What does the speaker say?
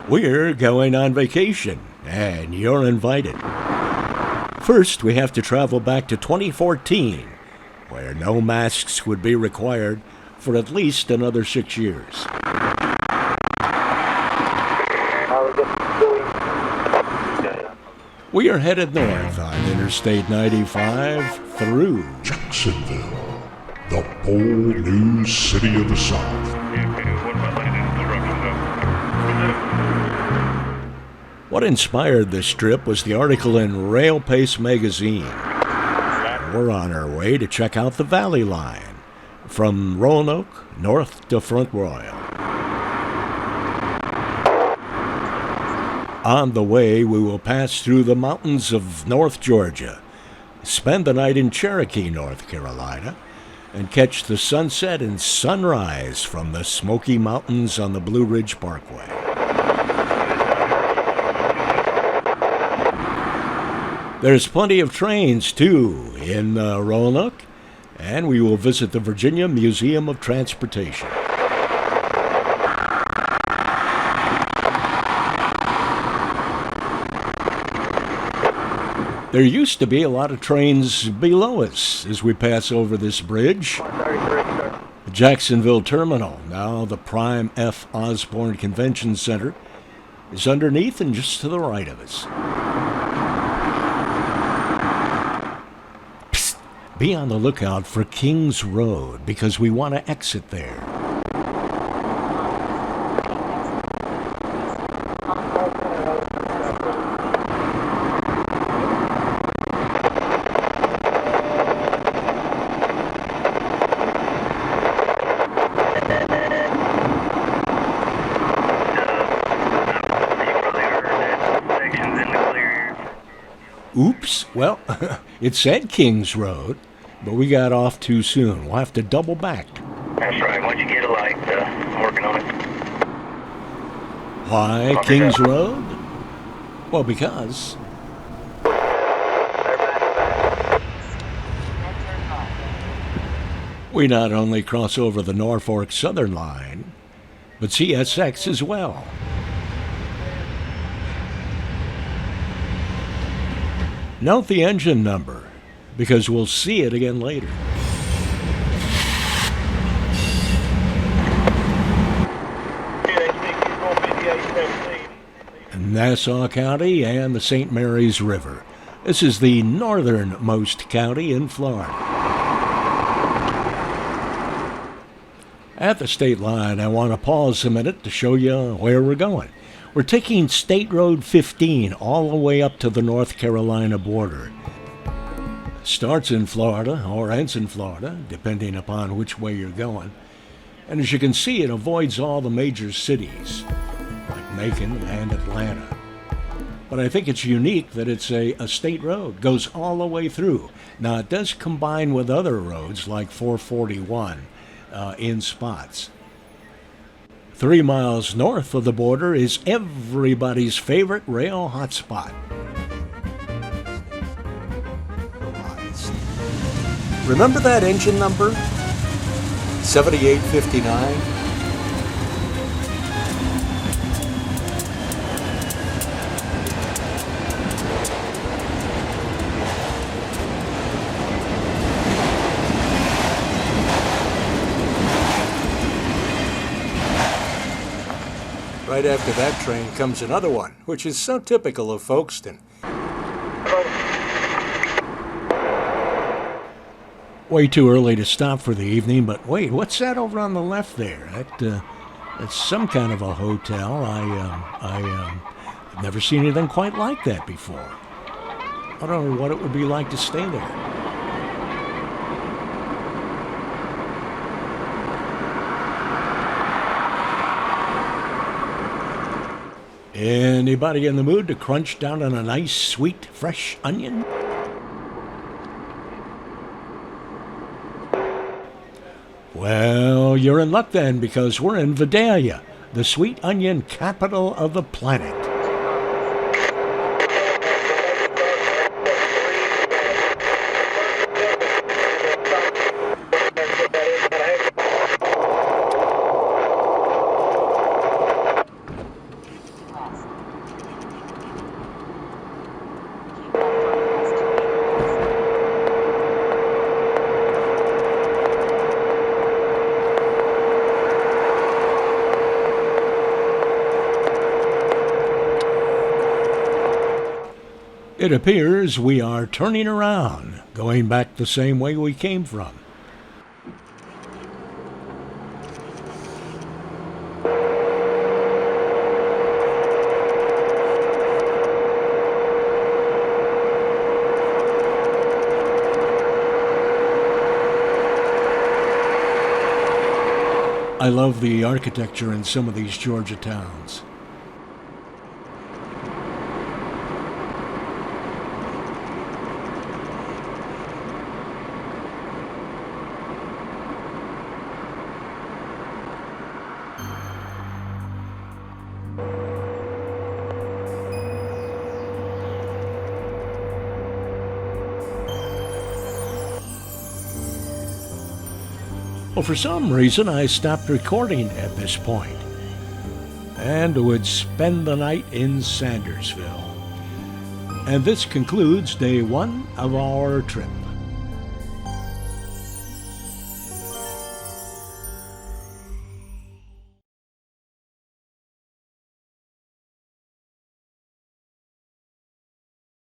We're going on vacation, and you're invited. First, we have to travel back to 2014, where no masks would be required for at least another 6 years. We are headed north on Interstate 95 through Jacksonville, the bold new city of the South. What inspired this trip was the article in Railpace magazine. We're on our way to check out the Valley Line, from Roanoke north to Front Royal. On the way, we will pass through the mountains of North Georgia, spend the night in Cherokee, North Carolina, and catch the sunset and sunrise from the Smoky Mountains on the Blue Ridge Parkway. There's plenty of trains, too, in Roanoke, and we will visit the Virginia Museum of Transportation. There used to be a lot of trains below us as we pass over this bridge. The Jacksonville Terminal, now the Prime F. Osborne Convention Center, is underneath and just to the right of us. Psst, be on the lookout for Kings Road because we want to exit there. Oops, well, it said Kings Road, but we got off too soon. We'll have to double back. That's right. Once you get a light, I'm working on it. Why Kings Road? Well, because we not only cross over the Norfolk Southern Line, but CSX as well. Note the engine number, because we'll see it again later. Nassau County and the St. Mary's River. This is the northernmost county in Florida. At the state line, I want to pause a minute to show you where we're going. We're taking State Road 15 all the way up to the North Carolina border. Starts in Florida or ends in Florida, depending upon which way you're going. And as you can see, it avoids all the major cities, like Macon and Atlanta. But I think it's unique that it's a state road, goes all the way through. Now, it does combine with other roads like 441 in spots. 3 miles north of the border is everybody's favorite rail hotspot. Remember that engine number? 7859? Right after that train comes another one, which is so typical of Folkston. Way too early to stop for the evening, but wait, what's that over on the left there? That's some kind of a hotel. I've never seen anything quite like that before. I don't know what it would be like to stay there. Anybody in the mood to crunch down on a nice, sweet, fresh onion? Well, you're in luck then, because we're in Vidalia, the sweet onion capital of the planet. It appears we are turning around, going back the same way we came from. I love the architecture in some of these Georgia towns. Well, for some reason, I stopped recording at this point and would spend the night in Sandersville. And this concludes day one of our trip.